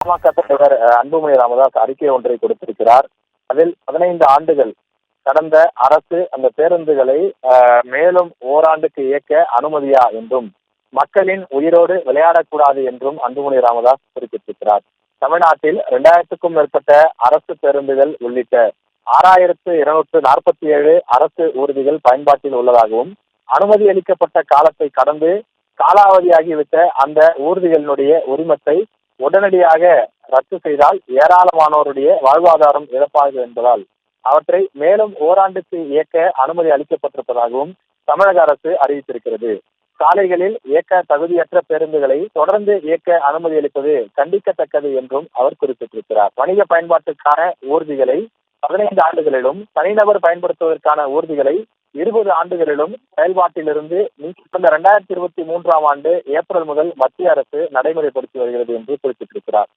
பாமக தலைவர் அன்புமணி ராமதாஸ் அறிக்கை ஒன்றை கொடுத்திருக்கிறார். அதில் 15 ஆண்டுகள் கடந்த அரசு அந்த பேருந்துகளை மேலும் ஓராண்டுக்கு இயக்க அனுமதியா என்றும், மக்களின் உயிரோடு விளையாடக்கூடாது என்றும் அன்புமணி ராமதாஸ் குறிப்பிட்டிருக்கிறார். தமிழ்நாட்டில் 2000க்கும் மேற்பட்ட அரசு பேருந்துகள் உள்ளிட்ட 6247 அரசு ஊர்திகள் பயன்பாட்டில் உள்ளதாகவும், அனுமதி அளிக்கப்பட்ட காலத்தை கடந்து காலாவதியாகிவிட்ட அந்த ஊர்திகளினுடைய உரிமத்தை உடனடியாக ரத்து செய்தால் ஏராளமானோருடைய வாழ்வாதாரம் இழப்பாகும் என்பதால் அவற்றை மேலும் ஓராண்டுக்கு இயக்க அனுமதி அளிக்கப்பட்டிருப்பதாகவும் தமிழக அரசு அறிவித்திருக்கிறது. சாலைகளில் இயக்க தகுதியற்ற பேருந்துகளை தொடர்ந்து இயக்க அனுமதி அளிப்பது கண்டிக்கத்தக்கது என்றும் அவர் குறிப்பிட்டிருக்கிறார். வணிக பயன்பாட்டுக்கான ஊர்திகளை 15 ஆண்டுகளிலும், தனிநபர் பயன்படுத்துவதற்கான ஊர்திகளை 20 ஆண்டுகளிலும் செயல்பாட்டிலிருந்து கடந்த 2023ஆம் ஆண்டு ஏப்ரல் முதல் மத்திய அரசு நடைமுறைப்படுத்தி வருகிறது என்று குறிப்பிட்டிருக்கிறார்.